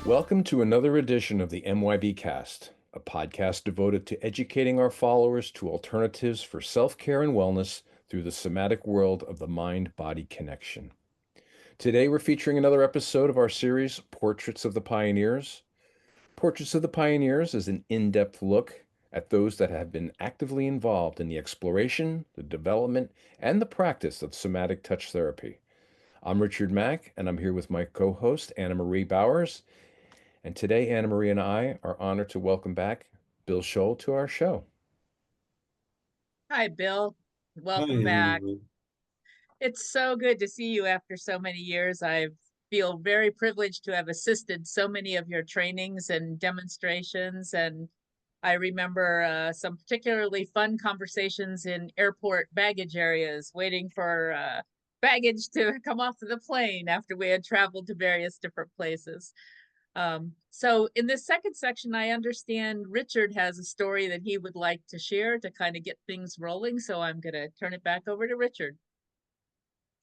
Welcome to another edition of the MYBcast, a podcast devoted to educating our followers to alternatives for self-care and wellness through the somatic world of the mind-body connection. Today we're featuring another episode of our series, Portraits of the Pioneers. Portraits of the Pioneers is an in-depth look at those that have been actively involved in the exploration, the development, and the practice of somatic touch therapy. I'm Richard Mack, and I'm here with my co-host, Anna Marie Bowers. And today, Anna Marie and I are honored to welcome back Bill Scholl to our show. Hi, Bill. Hi, Welcome back. Lieber. It's so good to see you after so many years. I feel very privileged to have assisted so many of your trainings and demonstrations. And I remember some particularly fun conversations in airport baggage areas, waiting for baggage to come off of the plane after we had traveled to various different places. So in this second section, I understand Richard has a story that he would like to share to kind of get things rolling. So I'm going to turn it back over to Richard.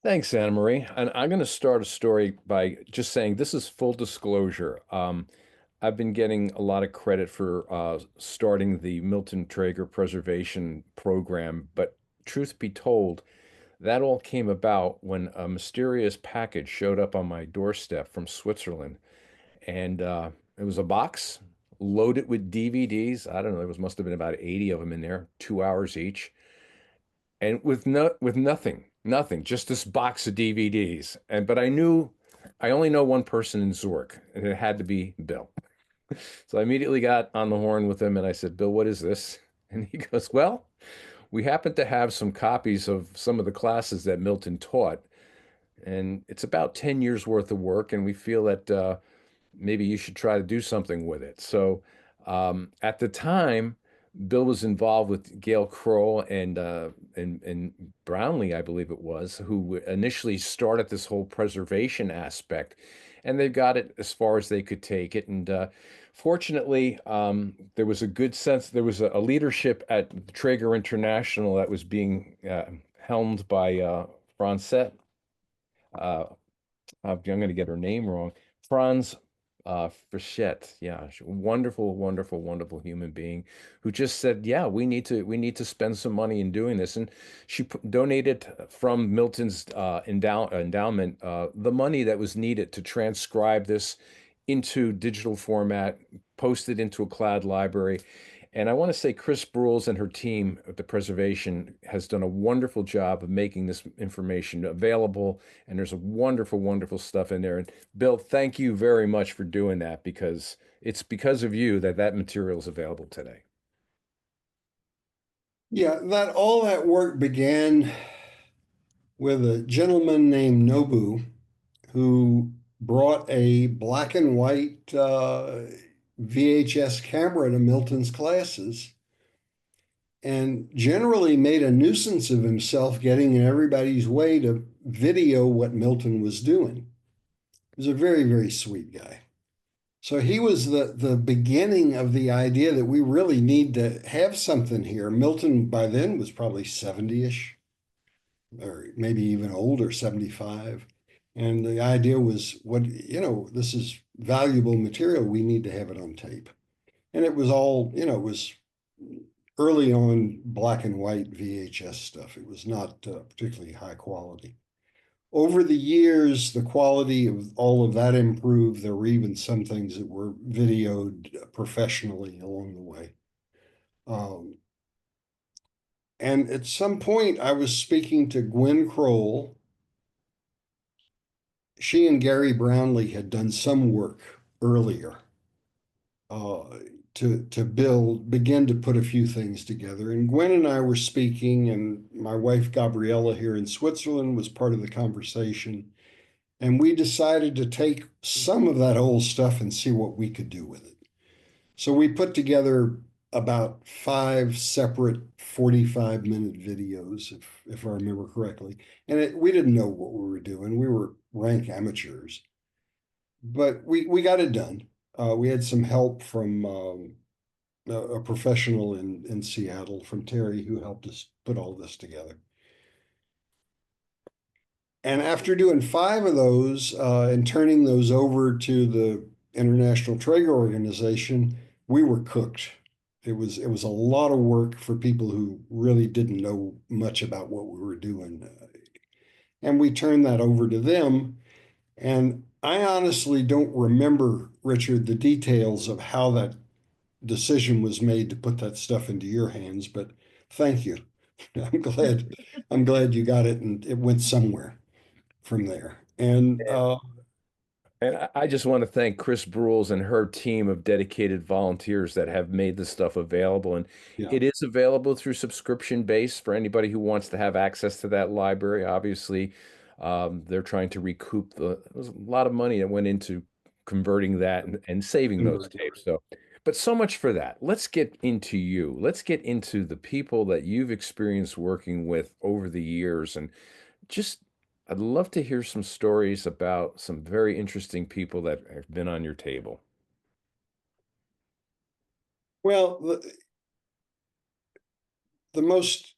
Thanks, Anna Marie. And I'm going to start a story by just saying this is full disclosure. I've been getting a lot of credit for starting the Milton Trager Preservation Program, but truth be told, that all came about when a mysterious package showed up on my doorstep from Switzerland. And it was a box loaded with DVDs. I don't know, must have been about 80 of them in there, 2 hours each. And with nothing, just this box of DVDs. But I only know one person in Zurich, and it had to be Bill. So I immediately got on the horn with him and I said, Bill, what is this? And he goes, well, we happen to have some copies of some of the classes that Milton taught, and it's about 10 years worth of work, and we feel that maybe you should try to do something with it. So at the time, Bill was involved with Gail Kroll and Brownlee, I believe it was, who initially started this whole preservation aspect, and they got it as far as they could take it. And fortunately, there was a good sense. There was a leadership at Traeger International that was being helmed by Francette. I'm going to get her name wrong. Franz Frechette, yeah, wonderful, wonderful, wonderful human being who just said, "Yeah, we need to spend some money in doing this." And she donated from Milton's endowment the money that was needed to transcribe this into digital format, post it into a cloud library. And I want to say Chris Brules and her team at the preservation has done a wonderful job of making this information available. And there's a wonderful, wonderful stuff in there. And Bill, thank you very much for doing that, because it's because of you that that material is available today. Yeah, all that work began with a gentleman named Nobu who brought a black and white VHS camera to Milton's classes and generally made a nuisance of himself getting in everybody's way to video what Milton was doing. He was a very, very sweet guy. So he was the beginning of the idea that we really need to have something here. Milton by then was probably 70-ish, or maybe even older, 75. And the idea was, this is valuable material. We need to have it on tape. And it was all, it was early on black and white VHS stuff. It was not particularly high quality. Over the years, the quality of all of that improved. There were even some things that were videoed professionally along the way. And at some point, I was speaking to Gwen Kroll. She and Gary Brownlee had done some work earlier to begin to put a few things together. And Gwen and I were speaking, and my wife Gabriella here in Switzerland was part of the conversation. And we decided to take some of that old stuff and see what we could do with it. So we put together about 5 separate 45-minute videos, if I remember correctly. And we didn't know what we were doing. We were rank amateurs. But we got it done. We had some help from a professional in Seattle, from Terry, who helped us put all this together. And after doing 5 of those and turning those over to the International Trager Organization, we were cooked. It was a lot of work for people who really didn't know much about what we were doing. And we turned that over to them. And I honestly don't remember, Richard, the details of how that decision was made to put that stuff into your hands, but thank you. I'm glad I'm glad you got it and it went somewhere from there. And And I just want to thank Chris Brules and her team of dedicated volunteers that have made this stuff available. And yeah, it is available through subscription base for anybody who wants to have access to that library. Obviously, they're trying to recoup there's a lot of money that went into converting that and saving those tapes. So, but so much for that. Let's get into you. Let's get into the people that you've experienced working with over the years and just I'd love to hear some stories about some very interesting people that have been on your table. well, the most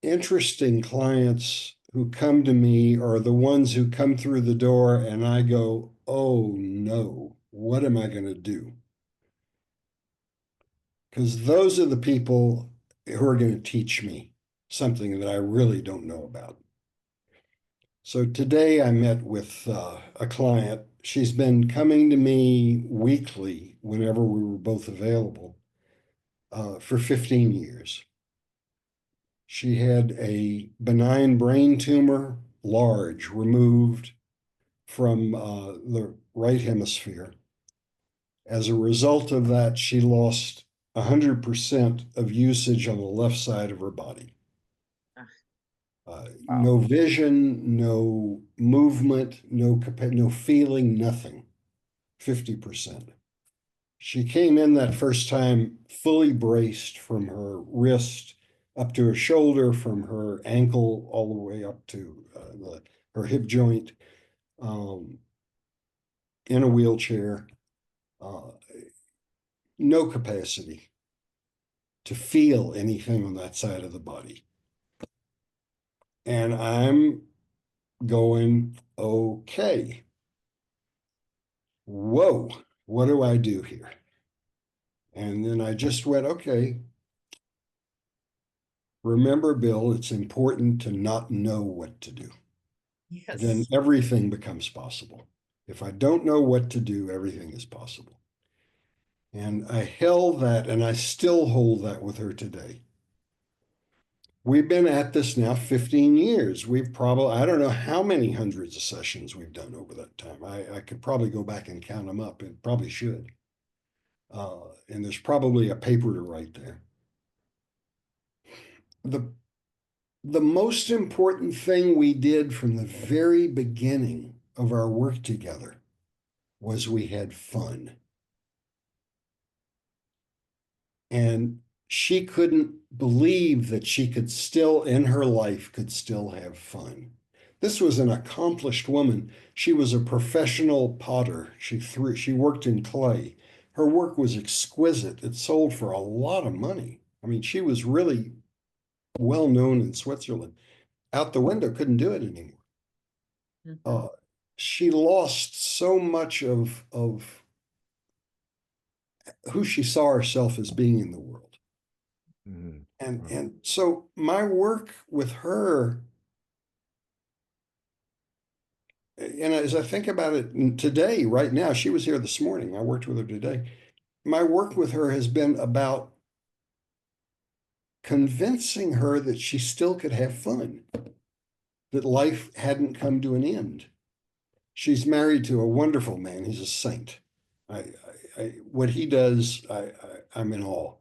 interesting clients who come to me are the ones who come through the door and I go, oh no, what am I going to do? Because those are the people who are going to teach me something that I really don't know about. So today I met with a client. She's been coming to me weekly whenever we were both available for 15 years. She had a benign brain tumor, large, removed from the right hemisphere. As a result of that, she lost 100% of usage on the left side of her body. Wow. No vision, no movement, no feeling, nothing. 50%. She came in that first time fully braced from her wrist up to her shoulder, from her ankle all the way up to her hip joint, um, in a wheelchair, uh, no capacity to feel anything on that side of the body. And I'm going, okay, whoa, what do I do here? And then I just went, okay, remember, Bill, it's important to not know what to do. Then Yes. everything becomes possible. If I don't know what to do, everything is possible. And I held that and I still hold that with her today. We've been at this now 15 years. We've probably, I don't know how many hundreds of sessions we've done over that time. I could probably go back and count them up and probably should. And there's probably a paper to write there. The the most important thing we did from the very beginning of our work together was we had fun. And she couldn't believe that she could still, in her life, could still have fun. This was an accomplished woman. She was a professional potter. She worked in clay. Her work was exquisite. It sold for a lot of money. I mean, she was really well known in Switzerland. Out the window, couldn't do it anymore. Mhm. uh, she lost so much of who she saw herself as being in the world. Mhm. And so my work with her, and as I think about it today, right now, she was here this morning. I worked with her today. My work with her has been about convincing her that she still could have fun, that life hadn't come to an end. She's married to a wonderful man. He's a saint. What he does, I'm in awe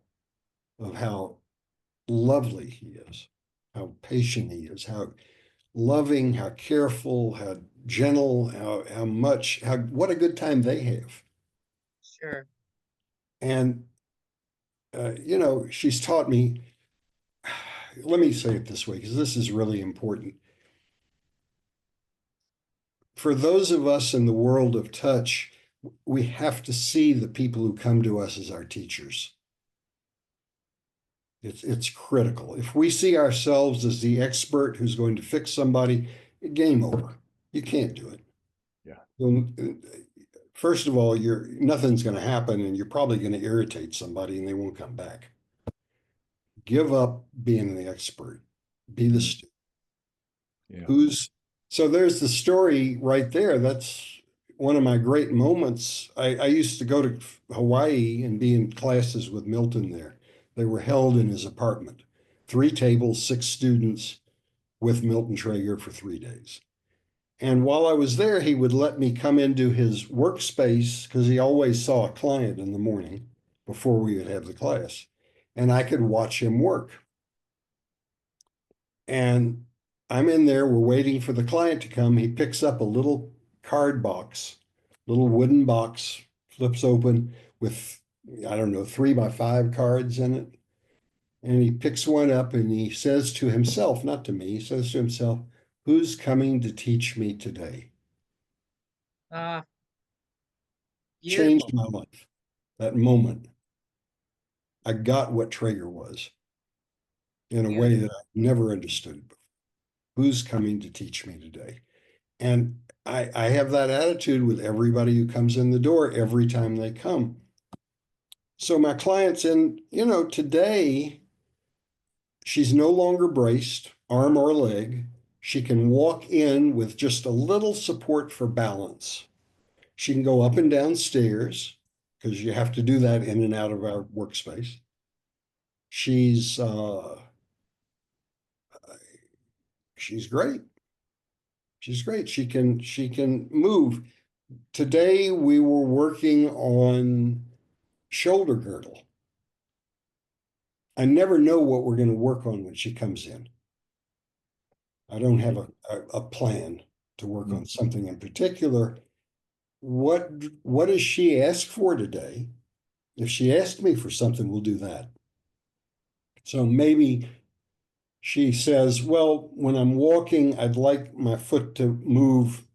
of how lovely he is, how patient he is, how loving, how careful, how gentle, what a good time they have. Sure. And, she's taught me, let me say it this way, because this is really important. For those of us in the world of touch, we have to see the people who come to us as our teachers. It's critical. If we see ourselves as the expert who's going to fix somebody, game over. You can't do it. Yeah. Well, first of all, nothing's going to happen and you're probably going to irritate somebody and they won't come back. Give up being the expert. Be the student. Yeah. So there's the story right there. That's one of my great moments. I used to go to Hawaii and be in classes with Milton there. They were held in his apartment. 3 tables, 6 students with Milton Trager for 3 days. And while I was there, he would let me come into his workspace because he always saw a client in the morning before we would have the class. And I could watch him work. And I'm in there, we're waiting for the client to come. He picks up a little card box, little wooden box, flips open with, I don't know, 3x5 cards in it. And he picks one up and he says to himself, not to me, he says to himself, "Who's coming to teach me today?" Ah, Changed beautiful. my life. That moment, I got what Traeger was in a way that Beautiful. I never understood it before. Who's coming to teach me today? And I have that attitude with everybody who comes in the door every time they come. So my clients, and today she's no longer braced, arm or leg. She can walk in with just a little support for balance. She can go up and down stairs because you have to do that in and out of our workspace. She's she's great. She's great. She can move. Today we were working on shoulder girdle. I never know what we're going to work on when she comes in. I don't have a plan to work on something in particular. What does she ask for today? If she asked me for something, we'll do that. So maybe she says, well, when I'm walking, I'd like my foot to move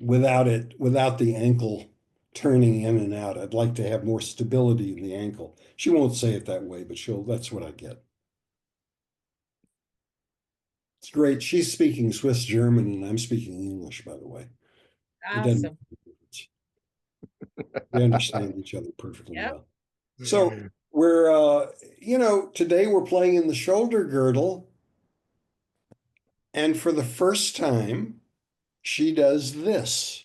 without the ankle turning in and out. I'd like to have more stability in the ankle. She won't say it that way, but that's what I get. It's great. She's speaking Swiss German and I'm speaking English, by the way. It doesn't make Awesome. a difference. We understand each other perfectly Yep. well. So we're today we're playing in the shoulder girdle. And for the first time, she does this.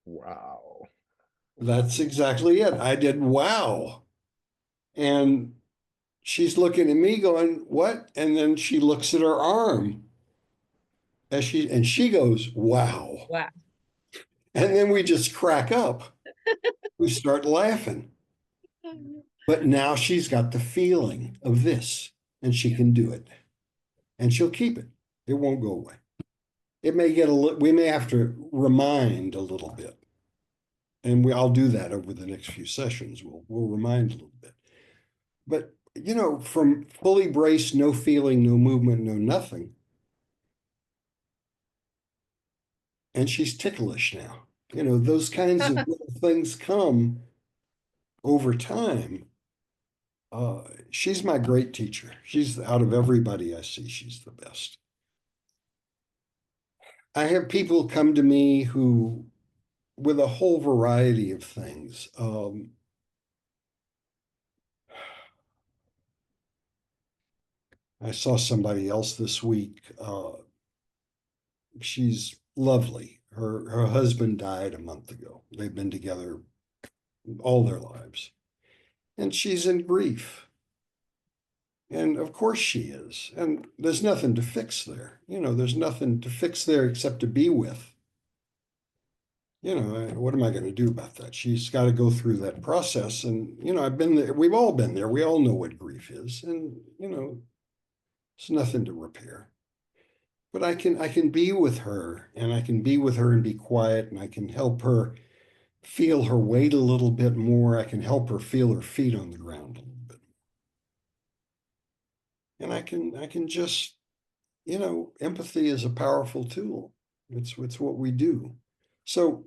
Wow. That's exactly it. I did wow. And she's looking at me going, what? And then she looks at her arm and she goes, wow. Wow. And then we just crack up. We start laughing. But now she's got the feeling of this and she can do it. And she'll keep it. It won't go away. It may get we may have to remind a little bit. And I'll do that over the next few sessions. We'll remind a little bit. But from fully braced, no feeling, no movement, no nothing. And she's ticklish now. Those kinds of little things come over time. She's my great teacher. She's out of everybody I see, she's the best. I have people come to me who, with a whole variety of things. I saw somebody else this week. She's lovely. Her husband died a month ago. They've been together all their lives. And she's in grief. And of course she is. And there's nothing to fix there. There's nothing to fix there except to be with. What am I going to do about that? She's got to go through that process. And, I've been there. We've all been there. We all know what grief is. And, it's nothing to repair. But I can be with her and I can be with her and be quiet and I can help her feel her weight a little bit more. I can help her feel her feet on the ground a little bit. And I can just, empathy is a powerful tool. It's what we do. So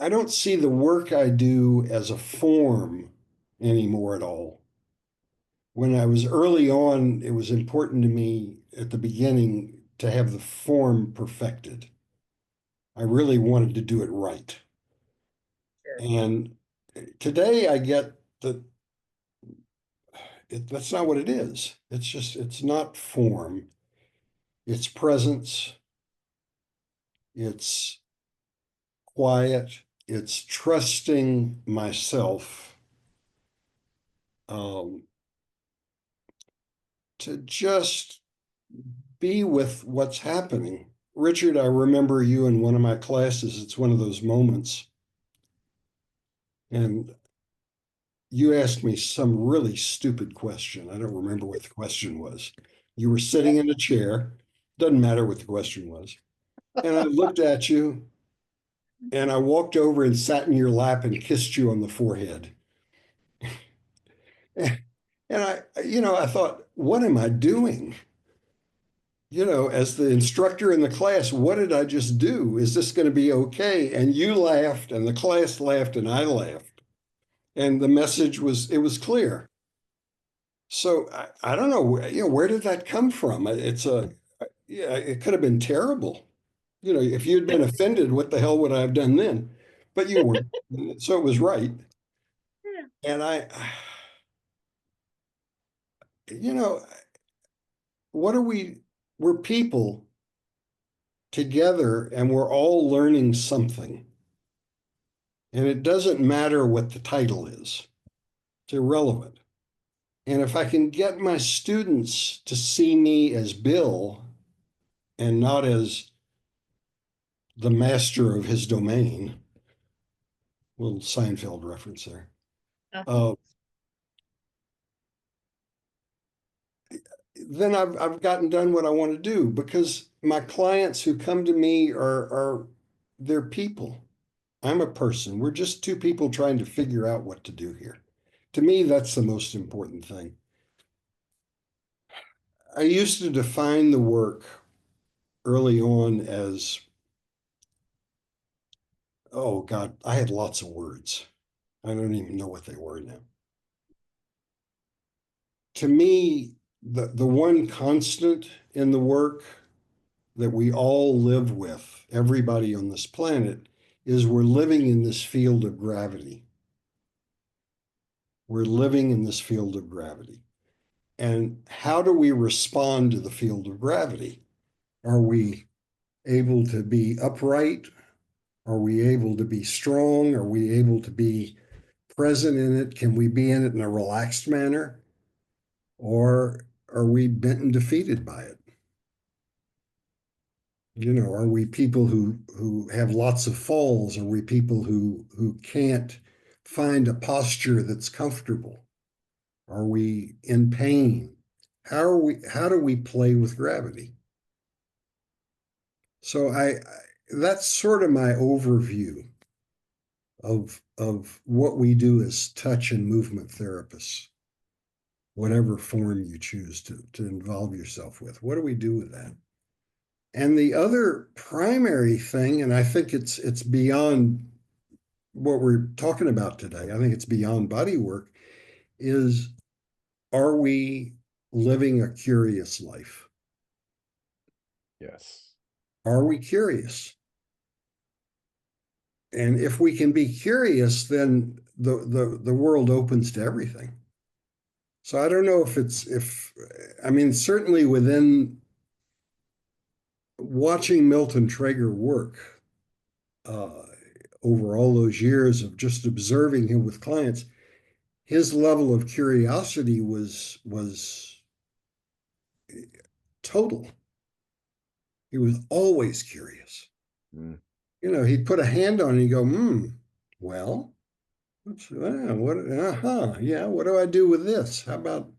I don't see the work I do as a form anymore at all. When I was early on, it was important to me at the beginning to have the form perfected. I really wanted to do it right. Sure. And today I get that that's not what it is. It's not form, it's presence, it's quiet, it's trusting myself um, to just be with what's happening. Richard, I remember you in one of my classes. It's one of those moments. And you asked me some really stupid question. I don't remember what the question was. You were sitting in a chair, doesn't matter what the question was. And I looked at you and I walked over and sat in your lap and kissed you on the forehead. And I thought, what am I doing? As the instructor in the class, what did I just do? Is this going to be okay? And you laughed, and the class laughed, and I laughed. And the message it was clear. So I don't know, where did that come from? Yeah, it could have been terrible. If you'd been offended, what the hell would I have done then? But you weren't. So it was right. Yeah. And you know, what are we? We're people together and we're all learning something. And it doesn't matter what the title is, it's irrelevant. And if I can get my students to see me as Bill and not as the master of his domain, little Seinfeld reference there. Uh-huh. Then I've gotten done what I want to do because my clients who come to me are they're people. I'm a person. We're just two people trying to figure out what to do here. To me, that's the most important thing. I used to define the work early on as, oh God, I had lots of words. I don't even know what they were now. To me, the one constant in the work that we all live with, everybody on this planet, is we're living in this field of gravity. We're living in this field of gravity. And how do we respond to the field of gravity? Are we able to be upright? Are we able to be strong? Are we able to be present in it? Can we be in it in a relaxed manner? Or are we bent and defeated by it? Are we people who have lots of falls? Are we people who can't find a posture that's comfortable? Are we in pain? How do we play with gravity? So that's sort of my overview of what we do as touch and movement therapists, whatever form you choose to involve yourself with. What do we do with that? And the other primary thing, and I think it's beyond what we're talking about today, I think it's beyond body work, is are we living a curious life? Yes. Are we curious? And if we can be curious, then the world opens to everything. So I don't know I mean, certainly within watching Milton Trager work over all those years of just observing him with clients, his level of curiosity was total. He was always curious. Mm. He'd put a hand on it and go, well, yeah, what do I do with this? How about,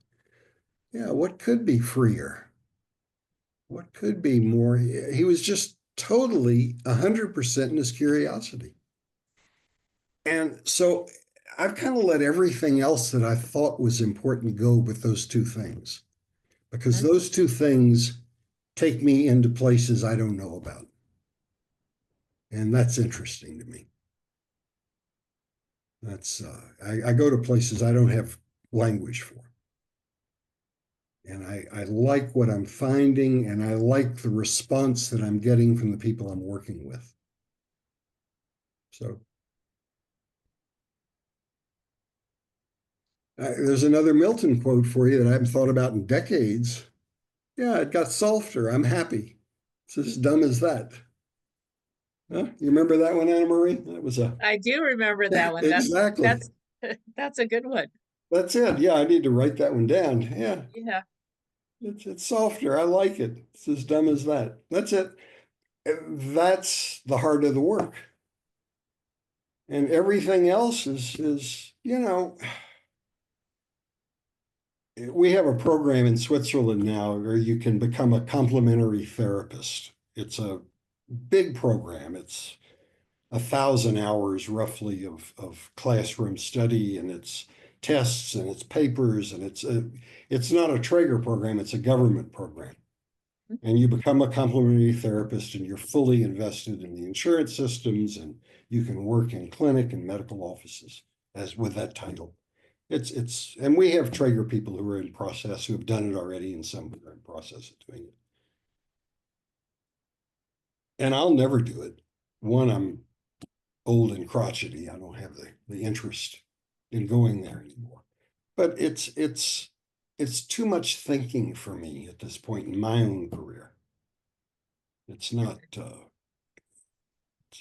yeah, what could be freer? What could be more? He was just totally 100% in his curiosity. And so I've kind of let everything else that I thought was important go with those two things, because those two things take me into places I don't know about. And that's interesting to me. I go to places I don't have language for. And I like what I'm finding, and I like the response that I'm getting from the people I'm working with. So there's another Milton quote for you that I haven't thought about in decades. Yeah, it got softer. I'm happy. It's as dumb as that. Huh? You remember that one, Anna Marie? That was a I do remember that one. exactly. That's that's a good one. That's it. Yeah, I need to write that one down. Yeah, Yeah. it's softer. I like it. It's as dumb as that. That's it. That's the heart of the work. And everything else is, we have a program in Switzerland now where you can become a complementary therapist. It's a big program. It's 1,000 hours roughly of classroom study, and it's tests and it's papers, and it's not a Traeger program, it's a government program. And you become a complementary therapist, and you're fully invested in the insurance systems, and you can work in clinic and medical offices as with that title. And we have Traeger people who are in process, who have done it already, and some who are in process of doing it. And I'll never do it. One, I'm old and crotchety. I don't have the interest in going there anymore. But it's too much thinking for me at this point in my own career. It's not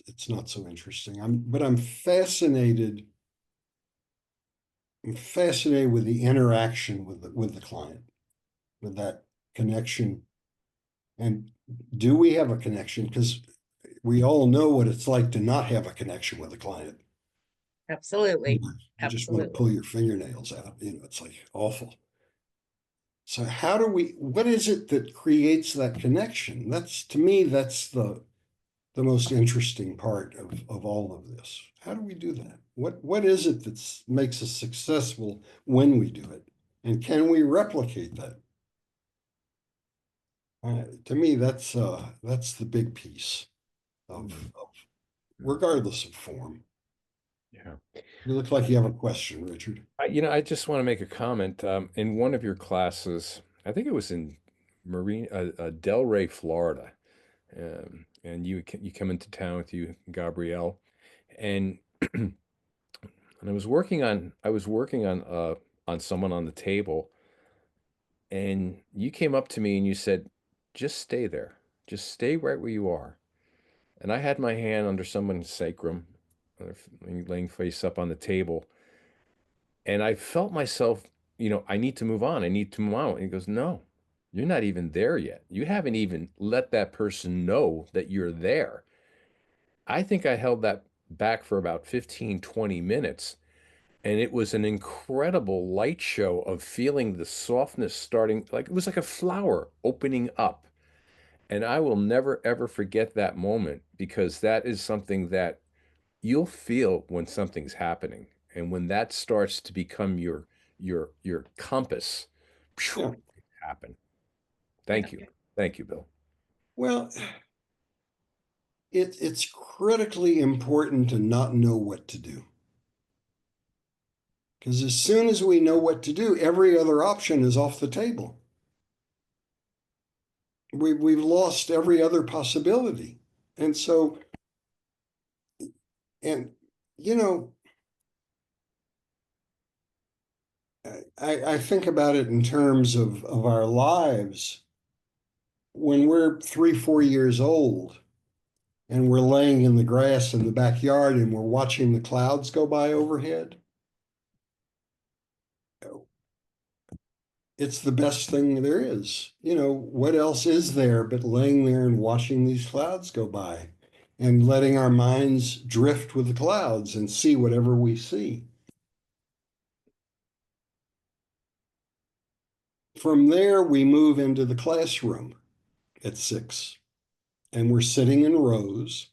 it's not so interesting. But I'm fascinated. I'm fascinated with the interaction with the client, with that connection. And do we have a connection? Because we all know what it's like to not have a connection with a client. Absolutely. You just want to pull Absolutely. your fingernails out. It's like awful. So what is it that creates that connection? To me, that's the most interesting part of all of this. How do we do that? What is it that makes us successful when we do it? And can we replicate that? To me, that's the big piece of regardless of form. Yeah. You look like you have a question, Richard. I just want to make a comment. In one of your classes, I think it was in Delray, Florida, and you come into town with you, Gabrielle, and and I was working on someone on the table, and you came up to me and you said, "Just stay there, just stay right where you are." And I had my hand under someone's sacrum, laying face up on the table. And I felt myself, I need to move on. I need to move on. And he goes, "No, you're not even there yet. You haven't even let that person know that you're there." I think I held that back for about 15, 20 minutes. And it was an incredible light show of feeling the softness starting, like it was like a flower opening up. And I will never, ever forget that moment, because that is something that you'll feel when something's happening. And when that starts to become your compass, phew, Yeah. it happen. Yeah. Thank you. Thank you, Bill. Well, it's critically important to not know what to do. Because as soon as we know what to do, every other option is off the table. We've lost every other possibility. And so, and you know, I think about it in terms of our lives. When we're 3, 4 years old and we're laying in the grass in the backyard and we're watching the clouds go by overhead, it's the best thing there is. What else is there but laying there and watching these clouds go by and letting our minds drift with the clouds and see whatever we see? From there, we move into the classroom at 6, and we're sitting in rows,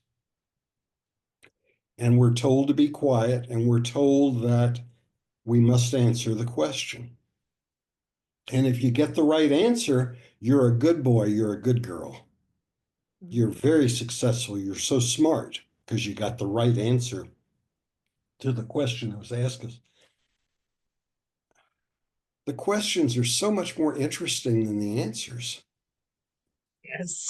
and we're told to be quiet, and we're told that we must answer the question. And if you get the right answer, you're a good boy, you're a good girl. You're very successful. You're so smart because you got the right answer to the question that was asked us. the questions are so much more interesting than the answers. Yes.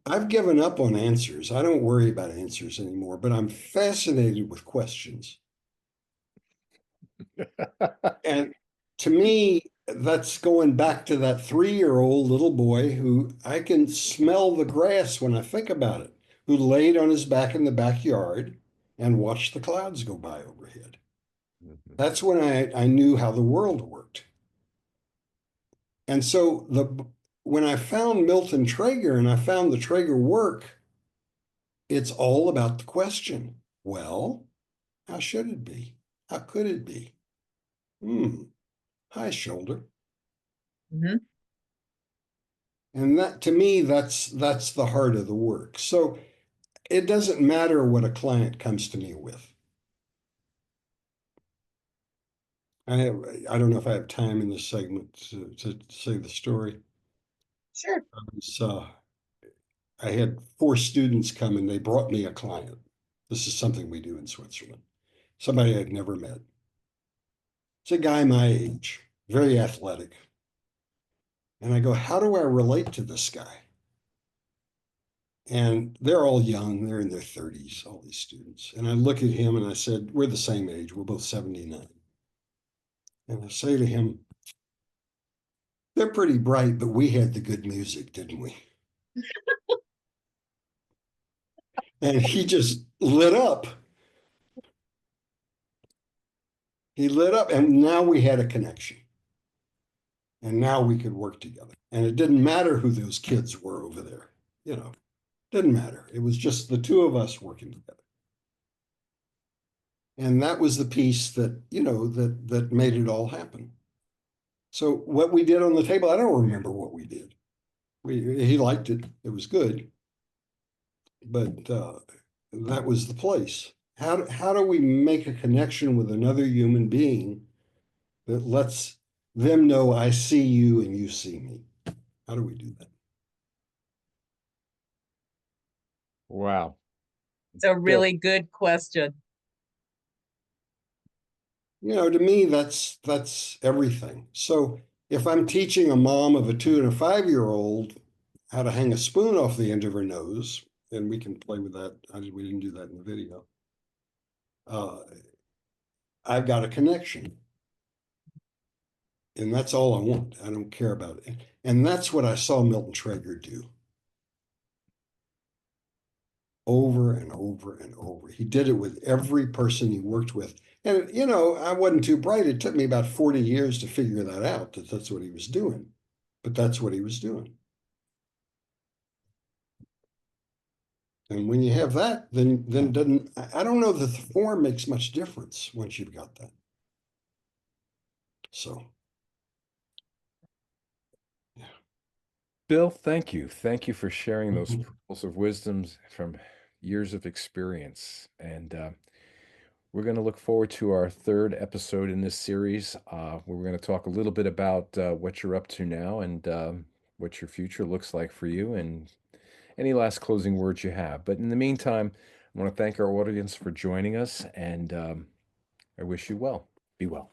I've given up on answers. I don't worry about answers anymore, but I'm fascinated with questions. And to me, that's going back to that 3-year-old little boy who I can smell the grass when I think about it, who laid on his back in the backyard and watched the clouds go by overhead. That's when I knew how the world worked. And so when I found Milton Trager and I found the Trager work, it's all about the question. Well, how should it be? How could it be? High shoulder. Hmm. And that to me, that's the heart of the work. So it doesn't matter what a client comes to me with. I don't know if I have time in this segment to say the story. Sure. I had 4 students come and they brought me a client. This is something we do in Switzerland. Somebody I'd never met. It's a guy my age, very athletic. And I go, how do I relate to this guy? And they're all young, they're in their 30s, all these students. And I look at him and I said, we're the same age, we're both 79. And I say to him, they're pretty bright, but we had the good music, didn't we? And he just lit up. He lit up, and now we had a connection. And now we could work together. And it didn't matter who those kids were over there, didn't matter. It was just the 2 of us working together. And that was the piece that made it all happen. So what we did on the table, I don't remember what we did. He liked it. It was good. But that was the place. How do we make a connection with another human being that lets them know I see you and you see me? How do we do that? Wow. It's a really good question. To me, that's everything. So if I'm teaching a mom of a 2 and a 5-year-old how to hang a spoon off the end of her nose, and we can play with that. We didn't do that in the video. I've got a connection. And that's all I want. I don't care about it. And that's what I saw Milton Trager do over and over and over. He did it with every person he worked with. And, I wasn't too bright. It took me about 40 years to figure that out, that that's what he was doing. But that's what he was doing. And when you have that, then doesn't, I don't know that the form makes much difference once you've got that. So, yeah. Bill, thank you. Thank you for sharing those Mhm. pearls of wisdoms from years of experience. And we're going to look forward to our 3rd episode in this series, where we're going to talk a little bit about what you're up to now and what your future looks like for you and any last closing words you have. But in the meantime, I want to thank our audience for joining us, and I wish you well. Be well.